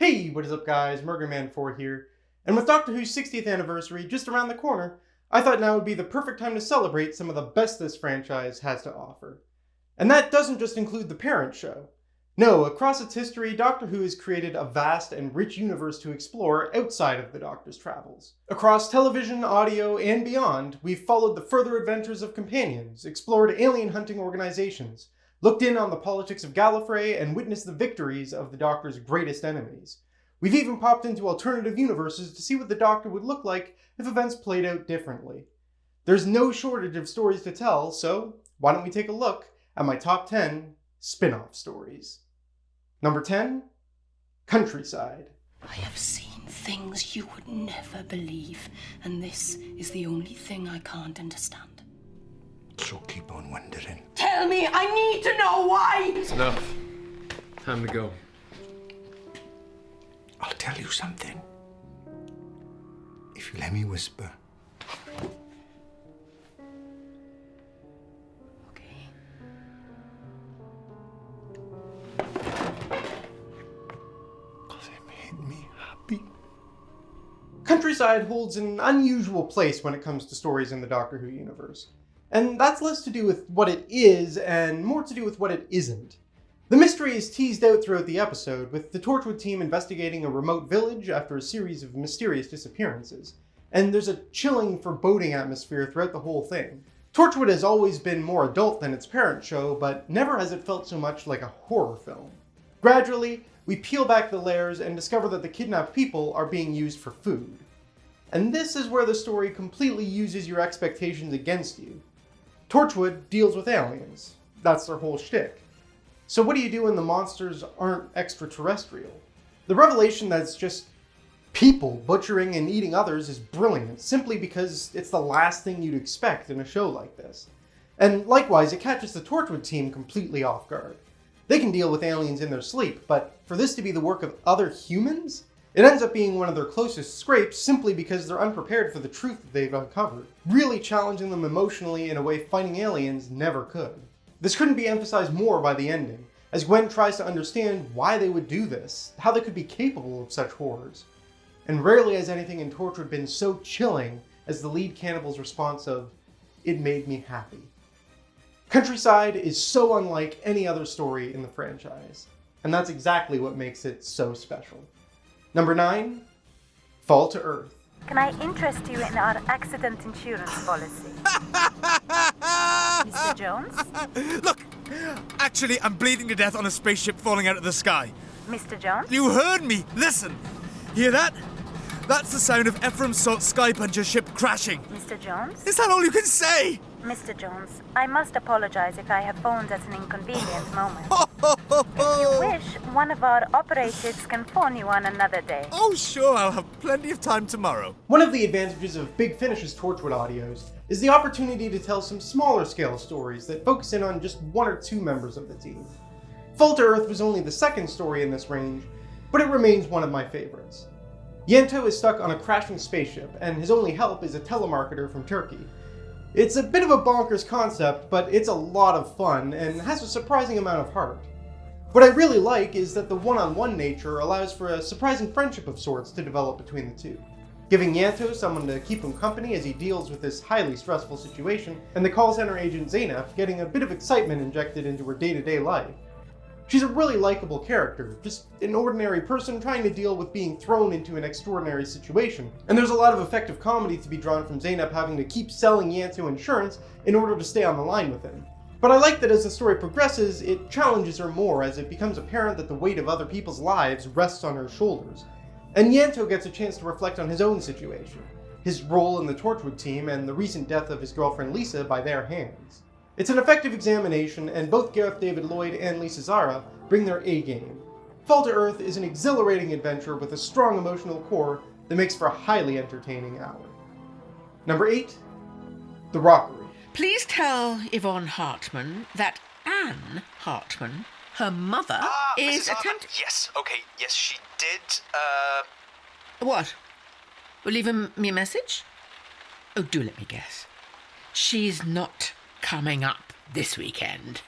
Hey, what is up guys, Merganman4 here, and with Doctor Who's 60th anniversary just around the corner, I thought now would be the perfect time to celebrate some of the best this franchise has to offer. And that doesn't just include the parent show. No, across its history, Doctor Who has created a vast and rich universe to explore outside of the Doctor's travels. Across television, audio, and beyond, we've followed the further adventures of companions, explored alien hunting organizations, looked in on the politics of Gallifrey, and witnessed the victories of the Doctor's greatest enemies. We've even popped into alternative universes to see what the Doctor would look like if events played out differently. There's no shortage of stories to tell, so why don't we take a look at my top 10 spin-off stories. Number 10, Countryside. I have seen things you would never believe, and this is the only thing I can't understand. So keep on wondering. Tell me, I need to know why! It's enough. Time to go. I'll tell you something. If you let me whisper. Okay. Because it made me happy. Countryside holds an unusual place when it comes to stories in the Doctor Who universe. And that's less to do with what it is and more to do with what it isn't. The mystery is teased out throughout the episode, with the Torchwood team investigating a remote village after a series of mysterious disappearances. And there's a chilling, foreboding atmosphere throughout the whole thing. Torchwood has always been more adult than its parent show, but never has it felt so much like a horror film. Gradually, we peel back the layers and discover that the kidnapped people are being used for food. And this is where the story completely uses your expectations against you. Torchwood deals with aliens. That's their whole shtick. So what do you do when the monsters aren't extraterrestrial? The revelation that it's just people butchering and eating others is brilliant, simply because it's the last thing you'd expect in a show like this. And likewise, it catches the Torchwood team completely off guard. They can deal with aliens in their sleep, but for this to be the work of other humans? It ends up being one of their closest scrapes simply because they're unprepared for the truth that they've uncovered, really challenging them emotionally in a way fighting aliens never could. This couldn't be emphasized more by the ending, as Gwen tries to understand why they would do this, how they could be capable of such horrors. And rarely has anything in Torchwood been so chilling as the lead cannibal's response of, "It made me happy." Countryside is so unlike any other story in the franchise, and that's exactly what makes it so special. Number 9, Fall to Earth. Can I interest you in our accident insurance policy? Mr. Jones? Look! Actually, I'm bleeding to death on a spaceship falling out of the sky. Mr. Jones? You heard me! Listen! Hear that? That's the sound of Ephraim Salt's Skypuncher ship crashing. Mr. Jones? Is that all you can say? Mr. Jones, I must apologize if I have phoned at an inconvenient moment. If you wish, one of our operatives can phone you on another day. Oh, sure, I'll have plenty of time tomorrow. One of the advantages of Big Finish's Torchwood audios is the opportunity to tell some smaller scale stories that focus in on just one or two members of the team. Fall to Earth was only the second story in this range, but it remains one of my favorites. Yento is stuck on a crashing spaceship, and his only help is a telemarketer from Turkey. It's a bit of a bonkers concept, but it's a lot of fun and has a surprising amount of heart. What I really like is that the one-on-one nature allows for a surprising friendship of sorts to develop between the two, giving Yanto someone to keep him company as he deals with this highly stressful situation, and the call center agent Zainab getting a bit of excitement injected into her day-to-day life. She's a really likable character, just an ordinary person trying to deal with being thrown into an extraordinary situation. And there's a lot of effective comedy to be drawn from Zainab having to keep selling Yanto insurance in order to stay on the line with him. But I like that as the story progresses, it challenges her more as it becomes apparent that the weight of other people's lives rests on her shoulders. And Yanto gets a chance to reflect on his own situation, his role in the Torchwood team, and the recent death of his girlfriend Lisa by their hands. It's an effective examination, and both Gareth David Lloyd and Lisa Zara bring their A-game. Fall to Earth is an exhilarating adventure with a strong emotional core that makes for a highly entertaining hour. Number 8, The Rockery. Please tell Yvonne Hartman that Anne Hartman, her mother, is Mrs. Hartman? attempting... Yes, okay, yes, she did, What? Will you leave me a message? Oh, do let me guess. She's not coming up this weekend.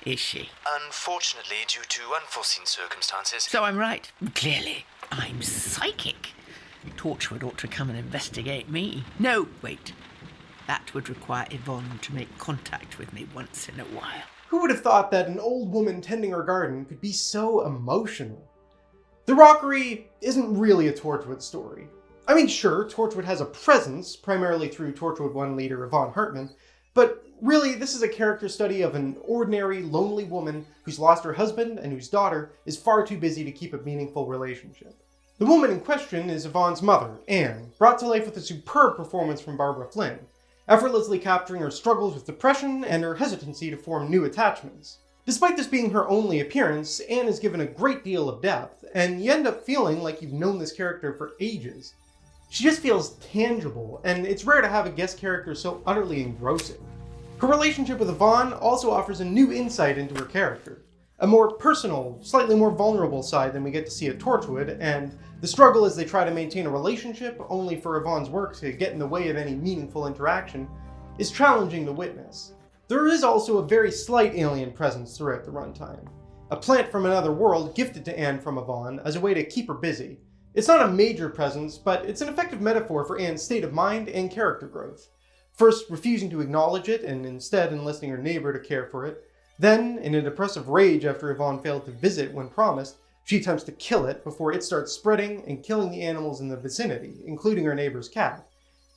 Is she? Unfortunately, due to unforeseen circumstances. So I'm right. Clearly, I'm psychic. Torchwood ought to come and investigate me. No, wait. That would require Yvonne to make contact with me once in a while. Who would have thought that an old woman tending her garden could be so emotional? The Rockery isn't really a Torchwood story. I mean, sure, Torchwood has a presence, primarily through Torchwood 1 leader Yvonne Hartman, but really, this is a character study of an ordinary, lonely woman who's lost her husband and whose daughter is far too busy to keep a meaningful relationship. The woman in question is Yvonne's mother, Anne, brought to life with a superb performance from Barbara Flynn, effortlessly capturing her struggles with depression and her hesitancy to form new attachments. Despite this being her only appearance, Anne is given a great deal of depth, and you end up feeling like you've known this character for ages. She just feels tangible, and it's rare to have a guest character so utterly engrossing. Her relationship with Yvonne also offers a new insight into her character, a more personal, slightly more vulnerable side than we get to see at Torchwood, and the struggle as they try to maintain a relationship, only for Yvonne's work to get in the way of any meaningful interaction, is challenging to witness. There is also a very slight alien presence throughout the runtime, a plant from another world gifted to Anne from Yvonne as a way to keep her busy. It's not a major presence, but it's an effective metaphor for Anne's state of mind and character growth. First, refusing to acknowledge it and instead enlisting her neighbor to care for it. Then, in a depressive rage after Yvonne failed to visit when promised, she attempts to kill it before it starts spreading and killing the animals in the vicinity, including her neighbor's cat.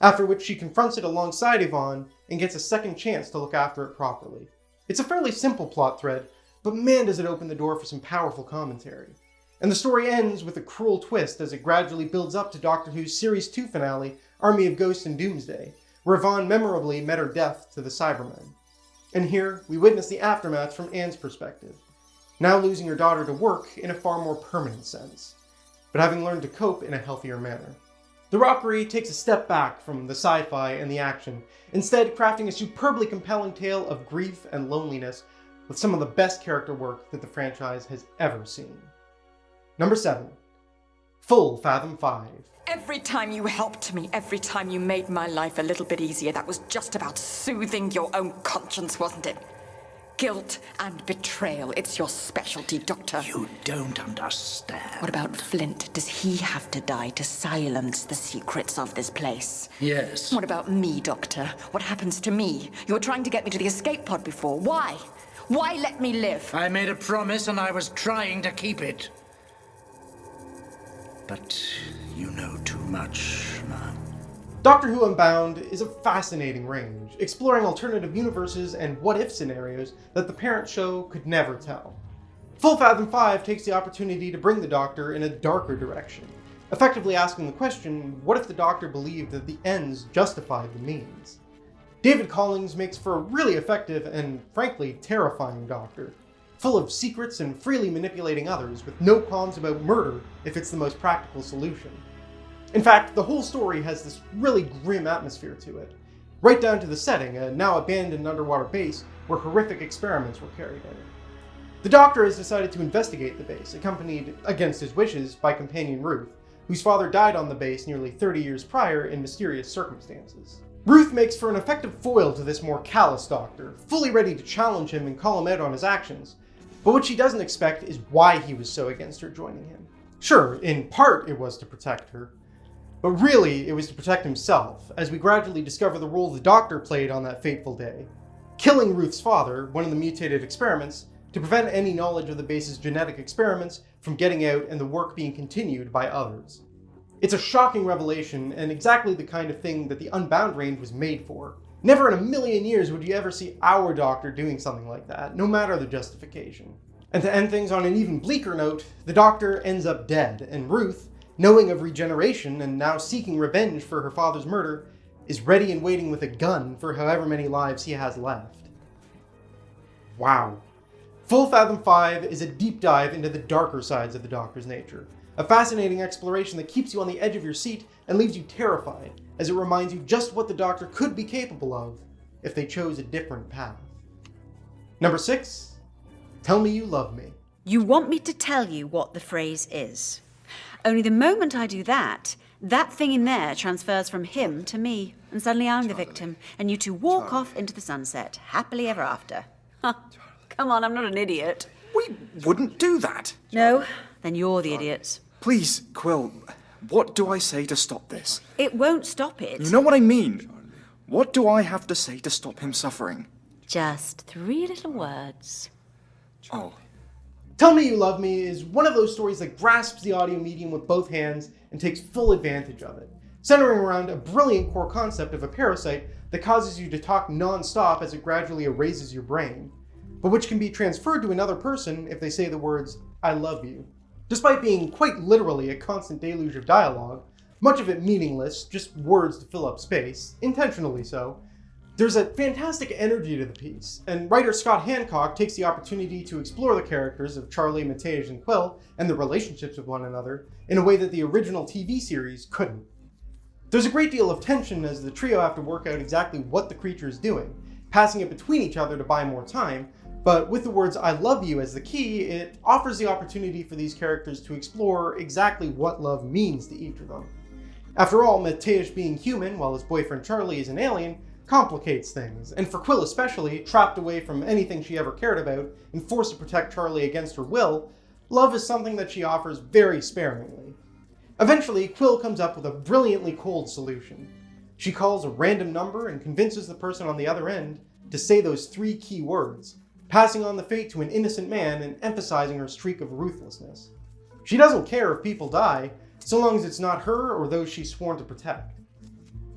After which she confronts it alongside Yvonne and gets a second chance to look after it properly. It's a fairly simple plot thread, but man does it open the door for some powerful commentary. And the story ends with a cruel twist as it gradually builds up to Doctor Who's Series 2 finale, Army of Ghosts and Doomsday, where Yvonne memorably met her death to the Cybermen. And here, we witness the aftermath from Anne's perspective, now losing her daughter to work in a far more permanent sense, but having learned to cope in a healthier manner. The Rockery takes a step back from the sci-fi and the action, instead crafting a superbly compelling tale of grief and loneliness with some of the best character work that the franchise has ever seen. Number 7. Full Fathom 5. Every time you helped me, every time you made my life a little bit easier, that was just about soothing your own conscience, wasn't it? Guilt and betrayal, it's your specialty, Doctor. You don't understand. What about Flint? Does he have to die to silence the secrets of this place? Yes. What about me, Doctor? What happens to me? You were trying to get me to the escape pod before. Why? Why let me live? I made a promise and I was trying to keep it. But you know too much, man. Doctor Who Unbound is a fascinating range, exploring alternative universes and what-if scenarios that the parent show could never tell. Full Fathom 5 takes the opportunity to bring the Doctor in a darker direction, effectively asking the question, what if the Doctor believed that the ends justified the means? David Collings makes for a really effective and, frankly, terrifying Doctor, full of secrets and freely manipulating others, with no qualms about murder if it's the most practical solution. In fact, the whole story has this really grim atmosphere to it, right down to the setting, a now abandoned underwater base where horrific experiments were carried out. The Doctor has decided to investigate the base, accompanied, against his wishes, by companion Ruth, whose father died on the base nearly 30 years prior in mysterious circumstances. Ruth makes for an effective foil to this more callous Doctor, fully ready to challenge him and call him out on his actions, but what she doesn't expect is why he was so against her joining him. Sure, in part it was to protect her, but really, it was to protect himself, as we gradually discover the role the Doctor played on that fateful day, killing Ruth's father, one of the mutated experiments, to prevent any knowledge of the base's genetic experiments from getting out and the work being continued by others. It's a shocking revelation, and exactly the kind of thing that the Unbound range was made for. Never in a million years would you ever see our Doctor doing something like that, no matter the justification. And to end things on an even bleaker note, the Doctor ends up dead, and Ruth, knowing of regeneration and now seeking revenge for her father's murder, is ready and waiting with a gun for however many lives he has left. Wow. Full Fathom 5 is a deep dive into the darker sides of the Doctor's nature, a fascinating exploration that keeps you on the edge of your seat and leaves you terrified, as it reminds you just what the Doctor could be capable of if they chose a different path. Number 6, Tell Me You Love Me. You want me to tell you what the phrase is. Only the moment I do that, that thing in there transfers from him to me, and suddenly I'm the victim, and you two walk off into the sunset, happily ever after. Come on, I'm not an idiot. We wouldn't do that. No, then you're the idiot. Please, Quill, what do I say to stop this? It won't stop it. You know what I mean. What do I have to say to stop him suffering? Just 3 little words. Oh. Tell Me You Love Me is one of those stories that grasps the audio medium with both hands and takes full advantage of it, centering around a brilliant core concept of a parasite that causes you to talk non-stop as it gradually erases your brain, but which can be transferred to another person if they say the words, "I love you." Despite being quite literally a constant deluge of dialogue, much of it meaningless, just words to fill up space, intentionally so, there's a fantastic energy to the piece, and writer Scott Hancock takes the opportunity to explore the characters of Charlie, Matej, and Quill, and their relationships with one another, in a way that the original TV series couldn't. There's a great deal of tension as the trio have to work out exactly what the creature is doing, passing it between each other to buy more time, but with the words "I love you" as the key, it offers the opportunity for these characters to explore exactly what love means to each of them. After all, Matej being human while his boyfriend Charlie is an alien complicates things, and for Quill especially, trapped away from anything she ever cared about and forced to protect Charlie against her will, love is something that she offers very sparingly. Eventually, Quill comes up with a brilliantly cold solution. She calls a random number and convinces the person on the other end to say those 3 key words, passing on the fate to an innocent man and emphasizing her streak of ruthlessness. She doesn't care if people die, so long as it's not her or those she's sworn to protect.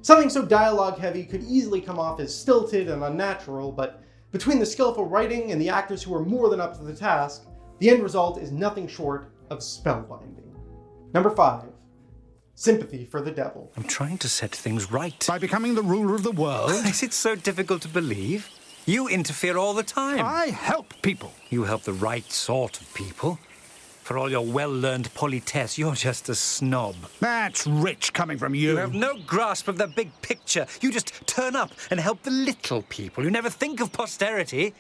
Something so dialogue-heavy could easily come off as stilted and unnatural, but between the skillful writing and the actors who are more than up to the task, the end result is nothing short of spellbinding. Number 5. Sympathy for the Devil. I'm trying to set things right. By becoming the ruler of the world? Is it so difficult to believe? You interfere all the time. I help people. You help the right sort of people. For all your well-learned politesse, you're just a snob. That's rich coming from you. You have no grasp of the big picture. You just turn up and help the little people. You never think of posterity.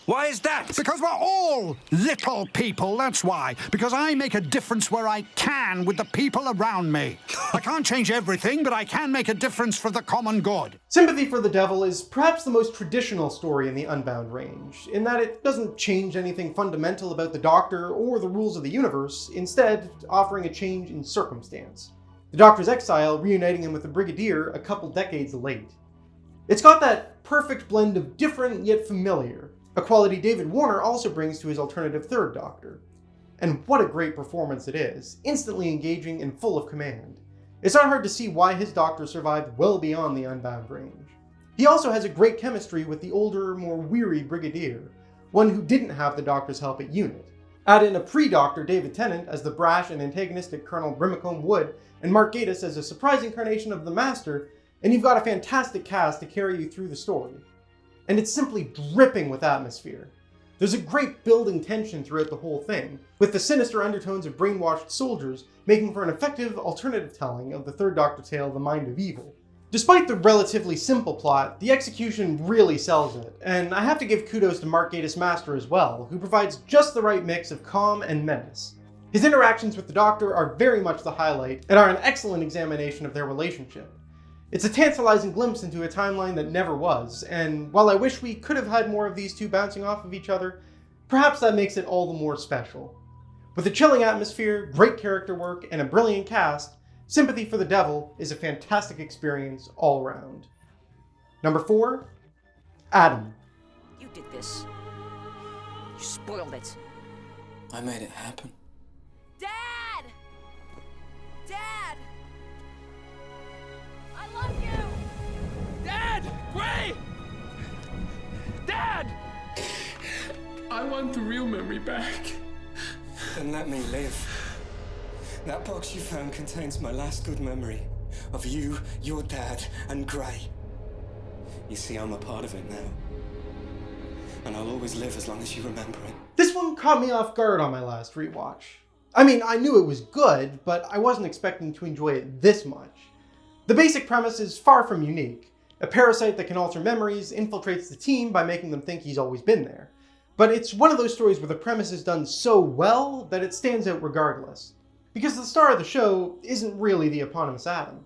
Why is that? Because we're all little people, that's why. Because I make a difference where I can with the people around me. I can't change everything, but I can make a difference for the common good. Sympathy for the Devil is perhaps the most traditional story in the Unbound range, in that it doesn't change anything fundamental about the Doctor or the rules of the universe, instead offering a change in circumstance. The Doctor's exile reuniting him with the Brigadier a couple decades late. It's got that perfect blend of different yet familiar, a quality David Warner also brings to his alternative Third Doctor. And what a great performance it is, instantly engaging and full of command. It's not hard to see why his Doctor survived well beyond the Unbound range. He also has a great chemistry with the older, more weary Brigadier, one who didn't have the Doctor's help at Unit. Add in a pre-Doctor David Tennant as the brash and antagonistic Colonel Brimacombe Wood, and Mark Gatiss as a surprise incarnation of the Master, and you've got a fantastic cast to carry you through the story. And it's simply dripping with atmosphere. There's a great building tension throughout the whole thing, with the sinister undertones of brainwashed soldiers making for an effective alternative telling of the Third Doctor tale, The Mind of Evil. Despite the relatively simple plot, the execution really sells it, and I have to give kudos to Mark Gatiss Master as well, who provides just the right mix of calm and menace. His interactions with the Doctor are very much the highlight, and are an excellent examination of their relationship. It's a tantalizing glimpse into a timeline that never was, and while I wish we could have had more of these two bouncing off of each other, perhaps that makes it all the more special. With a chilling atmosphere, great character work, and a brilliant cast, Sympathy for the Devil is a fantastic experience all around. Number 4, Adam. You did this. You spoiled it. I made it happen. Dad! Dad! I love you! Dad! Gray! Dad! I want the real memory back. Then let me live. That box you found contains my last good memory of you, your dad, and Gray. You see, I'm a part of it now. And I'll always live as long as you remember it. This one caught me off guard on my last rewatch. I mean, I knew it was good, but I wasn't expecting to enjoy it this much. The basic premise is far from unique. A parasite that can alter memories infiltrates the team by making them think he's always been there. But it's one of those stories where the premise is done so well that it stands out regardless. Because the star of the show isn't really the eponymous Adam.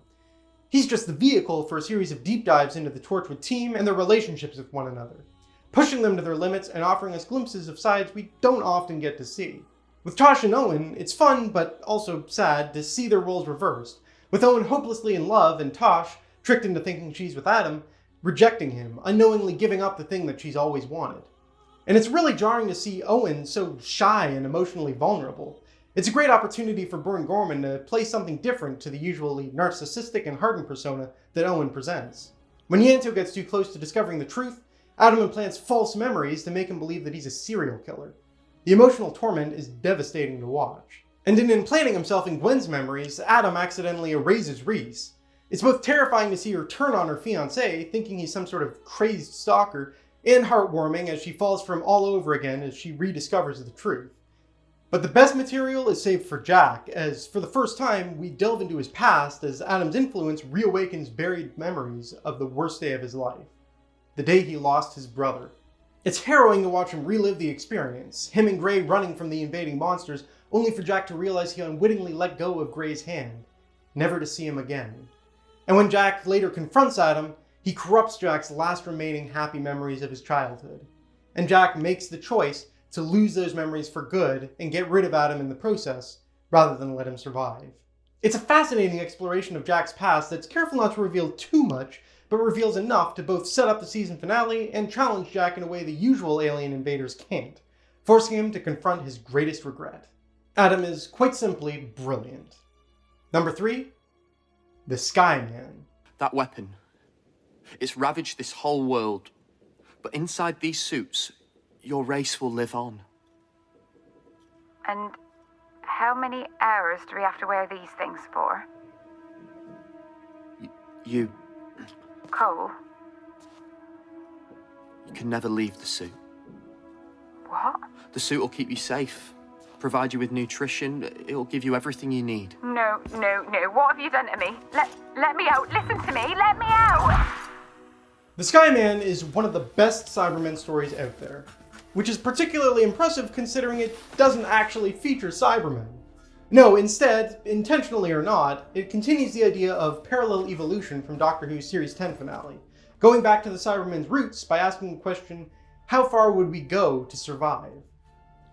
He's just the vehicle for a series of deep dives into the Torchwood team and their relationships with one another. pushing them to their limits and offering us glimpses of sides we don't often get to see. With Tosh and Owen, it's fun but also sad to see their roles reversed, with Owen hopelessly in love and Tosh, tricked into thinking she's with Adam, rejecting him, unknowingly giving up the thing that she's always wanted. And it's really jarring to see Owen so shy and emotionally vulnerable. It's a great opportunity for Burn Gorman to play something different to the usually narcissistic and hardened persona that Owen presents. When Yanto gets too close to discovering the truth, Adam implants false memories to make him believe that he's a serial killer. The emotional torment is devastating to watch. And in implanting himself in Gwen's memories, Adam accidentally erases Reese. It's both terrifying to see her turn on her fiancé, thinking he's some sort of crazed stalker, and heartwarming as she falls for him all over again as she rediscovers the truth. But the best material is saved for Jack, as for the first time we delve into his past as Adam's influence reawakens buried memories of the worst day of his life. The day he lost his brother. It's harrowing to watch him relive the experience, him and Gray running from the invading monsters, only for Jack to realize he unwittingly let go of Gray's hand, never to see him again. And when Jack later confronts Adam, he corrupts Jack's last remaining happy memories of his childhood. And Jack makes the choice to lose those memories for good and get rid of Adam in the process, rather than let him survive. It's a fascinating exploration of Jack's past that's careful not to reveal too much, but reveals enough to both set up the season finale and challenge Jack in a way the usual alien invaders can't, forcing him to confront his greatest regret. Adam is quite simply brilliant. Number 3, the Skyman. That weapon, it's ravaged this whole world, but inside these suits, your race will live on. And how many hours do we have to wear these things for? You Cole? You can never leave the suit. What? The suit will keep you safe, provide you with nutrition, it'll give you everything you need. No. What have you done to me? Let me out. Listen to me. Let me out. The Skyman is one of the best Cybermen stories out there, which is particularly impressive considering it doesn't actually feature Cybermen. No, instead, intentionally or not, it continues the idea of parallel evolution from Doctor Who's Series 10 finale, going back to the Cybermen's roots by asking the question, how far would we go to survive?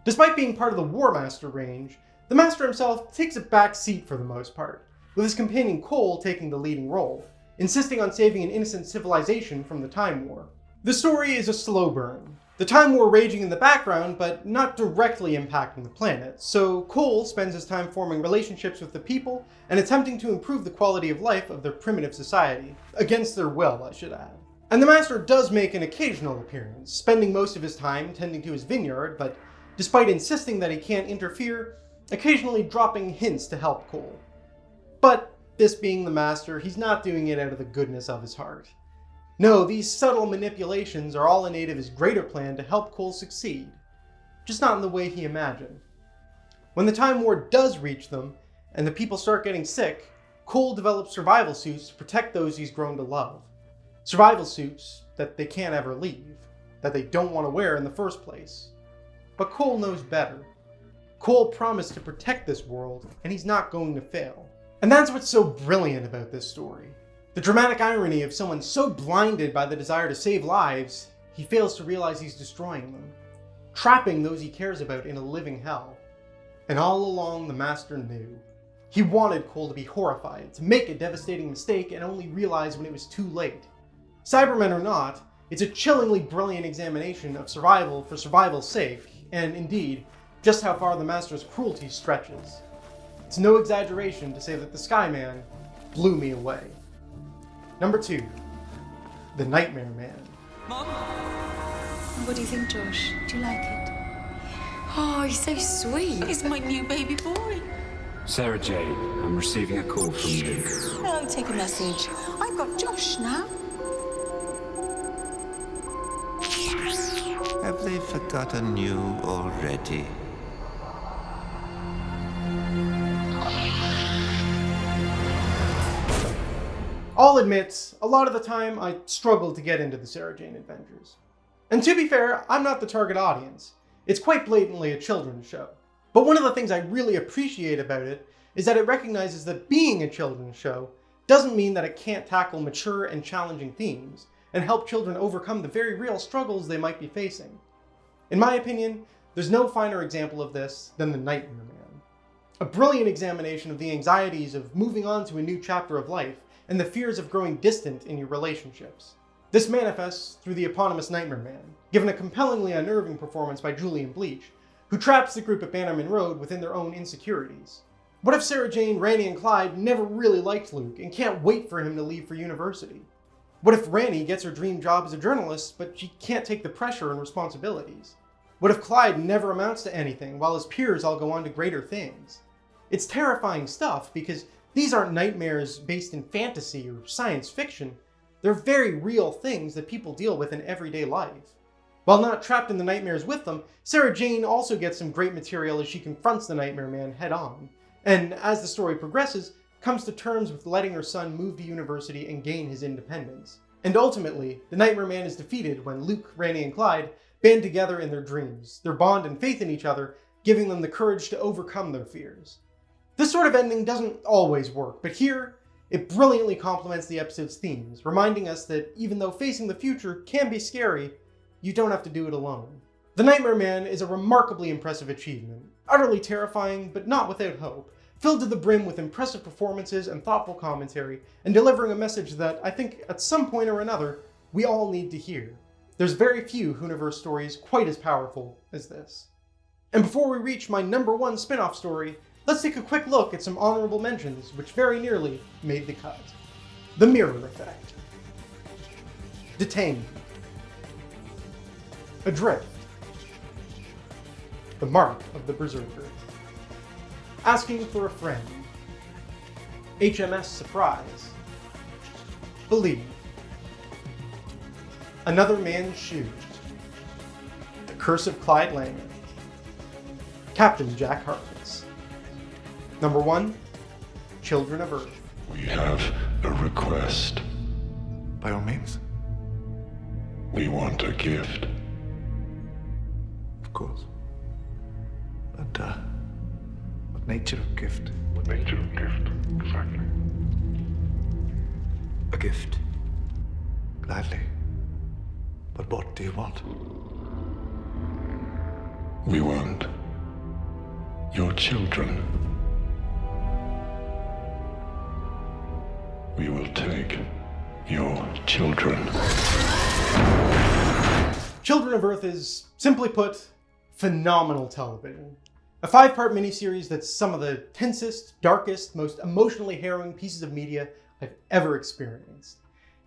Despite being part of the War Master range, the Master himself takes a back seat for the most part, with his companion Cole taking the leading role, insisting on saving an innocent civilization from the Time War. The story is a slow burn, the Time War raging in the background, but not directly impacting the planet, so Cole spends his time forming relationships with the people and attempting to improve the quality of life of their primitive society, against their will, I should add. And the Master does make an occasional appearance, spending most of his time tending to his vineyard, but despite insisting that he can't interfere, occasionally dropping hints to help Cole. But this being the Master, he's not doing it out of the goodness of his heart. No, these subtle manipulations are all in aid of his greater plan to help Cole succeed, just not in the way he imagined. When the Time War does reach them, and the people start getting sick, Cole develops survival suits to protect those he's grown to love. Survival suits that they can't ever leave, that they don't want to wear in the first place. But Cole knows better. Cole promised to protect this world, and he's not going to fail. And that's what's so brilliant about this story. The dramatic irony of someone so blinded by the desire to save lives, he fails to realize he's destroying them, trapping those he cares about in a living hell. And all along the Master knew. He wanted Cole to be horrified, to make a devastating mistake and only realize when it was too late. Cybermen or not, it's a chillingly brilliant examination of survival for survival's sake, and indeed, just how far the Master's cruelty stretches. It's no exaggeration to say that the Skyman blew me away. Number 2, the Nightmare Man. Mom? What do you think, Josh? Do you like it? Oh, he's so sweet. He's my new baby boy. Sarah Jane, I'm receiving a call from Luke. Oh, take a message. I've got Josh now. Have they forgotten you already? I'll admit, a lot of the time I struggled to get into the Sarah Jane Adventures. And to be fair, I'm not the target audience. It's quite blatantly a children's show. But one of the things I really appreciate about it is that it recognizes that being a children's show doesn't mean that it can't tackle mature and challenging themes, and help children overcome the very real struggles they might be facing. In my opinion, there's no finer example of this than the Nightmare Man. A brilliant examination of the anxieties of moving on to a new chapter of life and the fears of growing distant in your relationships. This manifests through the eponymous Nightmare Man, given a compellingly unnerving performance by Julian Bleach, who traps the group at Bannerman Road within their own insecurities. What if Sarah Jane, Ranny, and Clyde never really liked Luke and can't wait for him to leave for university? What if Ranny gets her dream job as a journalist, but she can't take the pressure and responsibilities? What if Clyde never amounts to anything while his peers all go on to greater things? It's terrifying stuff because these aren't nightmares based in fantasy or science fiction. They're very real things that people deal with in everyday life. While not trapped in the nightmares with them, Sarah Jane also gets some great material as she confronts the Nightmare Man head on, and as the story progresses, comes to terms with letting her son move to university and gain his independence. And ultimately, the Nightmare Man is defeated when Luke, Ranny, and Clyde band together in their dreams, their bond and faith in each other, giving them the courage to overcome their fears. This sort of ending doesn't always work, but here, it brilliantly complements the episode's themes, reminding us that even though facing the future can be scary, you don't have to do it alone. The Nightmare Man is a remarkably impressive achievement, utterly terrifying but not without hope, filled to the brim with impressive performances and thoughtful commentary, and delivering a message that I think at some point or another, we all need to hear. There's very few Hooniverse stories quite as powerful as this. And before we reach my #1 spin-off story, let's take a quick look at some honorable mentions which very nearly made the cut. The Mirror Effect. Detained. Adrift. The Mark of the Berserker. Asking for a Friend. HMS Surprise. Believe. Another Man's Shoe. The Curse of Clyde Langer. Captain Jack Harkness. Number 1, Children of Earth. We have a request. By all means. We want a gift. Of course. But, what nature of gift? What nature of gift, exactly? A gift. Gladly. But what do you want? We want your children. We will take your children. Children of Earth is, simply put, phenomenal television. A 5-part miniseries that's some of the tensest, darkest, most emotionally harrowing pieces of media I've ever experienced.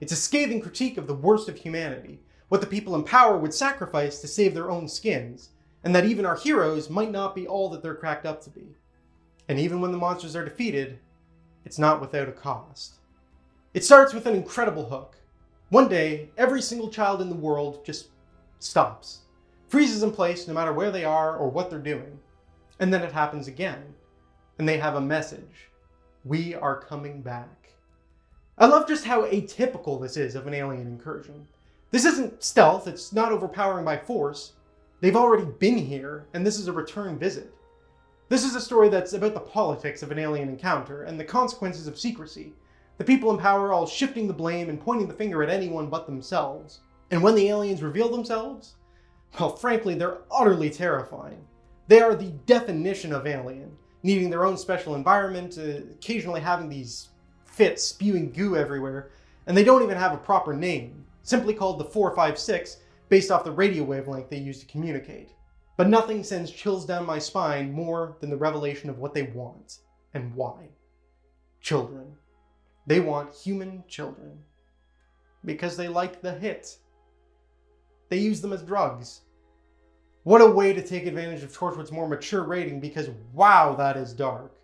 It's a scathing critique of the worst of humanity, what the people in power would sacrifice to save their own skins, and that even our heroes might not be all that they're cracked up to be. And even when the monsters are defeated, it's not without a cost. It starts with an incredible hook. One day, every single child in the world just stops, freezes in place no matter where they are or what they're doing. And then it happens again, and they have a message. We are coming back. I love just how atypical this is of an alien incursion. This isn't stealth, it's not overpowering by force. They've already been here, and this is a return visit. This is a story that's about the politics of an alien encounter and the consequences of secrecy. The people in power all shifting the blame and pointing the finger at anyone but themselves. And when the aliens reveal themselves, well, frankly, they're utterly terrifying. They are the definition of alien, needing their own special environment, occasionally having these fits, spewing goo everywhere, and they don't even have a proper name, simply called the 456, based off the radio wavelength they use to communicate. But nothing sends chills down my spine more than the revelation of what they want, and why. Children. They want human children. Because they like the hit. They use them as drugs. What a way to take advantage of Torchwood's more mature rating, because wow, that is dark.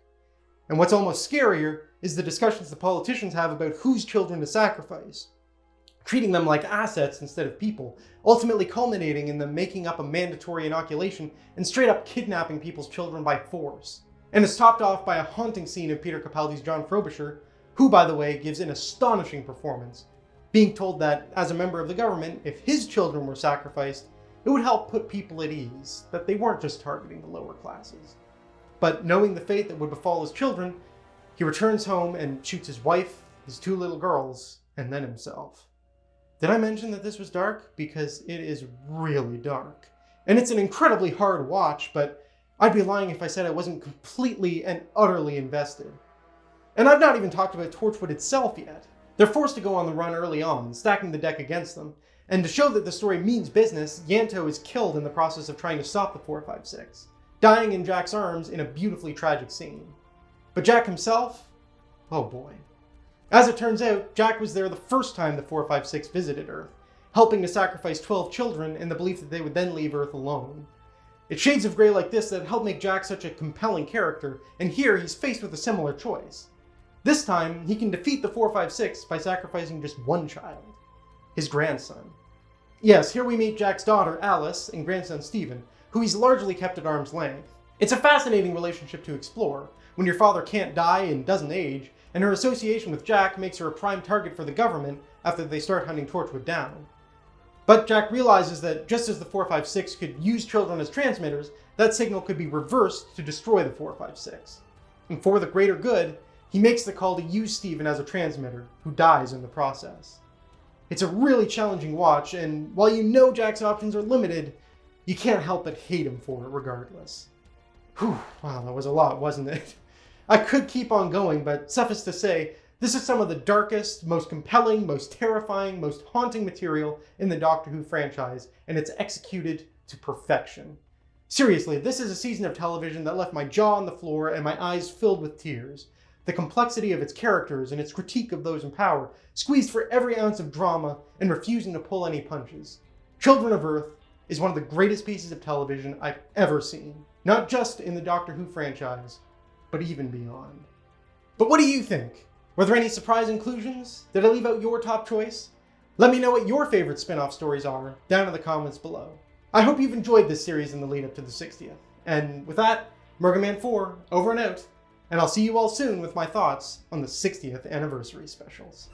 And what's almost scarier is the discussions the politicians have about whose children to sacrifice, treating them like assets instead of people, ultimately culminating in them making up a mandatory inoculation and straight up kidnapping people's children by force. And it's topped off by a haunting scene of Peter Capaldi's John Frobisher, who, by the way, gives an astonishing performance, being told that, as a member of the government, if his children were sacrificed, it would help put people at ease, that they weren't just targeting the lower classes. But knowing the fate that would befall his children, he returns home and shoots his wife, his 2 little girls, and then himself. Did I mention that this was dark? Because it is really dark. And it's an incredibly hard watch, but I'd be lying if I said I wasn't completely and utterly invested. And I've not even talked about Torchwood itself yet. They're forced to go on the run early on, stacking the deck against them. And to show that the story means business, Yanto is killed in the process of trying to stop the 456, dying in Jack's arms in a beautifully tragic scene. But Jack himself? Oh boy. As it turns out, Jack was there the first time the 456 visited Earth, helping to sacrifice 12 children in the belief that they would then leave Earth alone. It's shades of grey like this that help make Jack such a compelling character, and here he's faced with a similar choice. This time, he can defeat the 456 by sacrificing just one child, his grandson. Yes, here we meet Jack's daughter, Alice, and grandson, Stephen, who he's largely kept at arm's length. It's a fascinating relationship to explore, when your father can't die and doesn't age, and her association with Jack makes her a prime target for the government after they start hunting Torchwood down. But Jack realizes that just as the 456 could use children as transmitters, that signal could be reversed to destroy the 456. And for the greater good, he makes the call to use Stephen as a transmitter, who dies in the process. It's a really challenging watch, and while you know Jack's options are limited, you can't help but hate him for it regardless. Whew, wow, that was a lot, wasn't it? I could keep on going, but suffice to say, this is some of the darkest, most compelling, most terrifying, most haunting material in the Doctor Who franchise, and it's executed to perfection. Seriously, this is a season of television that left my jaw on the floor and my eyes filled with tears. The complexity of its characters and its critique of those in power, squeezed for every ounce of drama and refusing to pull any punches. Children of Earth is one of the greatest pieces of television I've ever seen, not just in the Doctor Who franchise, but even beyond. But what do you think? Were there any surprise inclusions? Did I leave out your top choice? Let me know what your favorite spin-off stories are down in the comments below. I hope you've enjoyed this series in the lead up to the 60th. And with that, Merganman4 over and out. And I'll see you all soon with my thoughts on the 60th anniversary specials.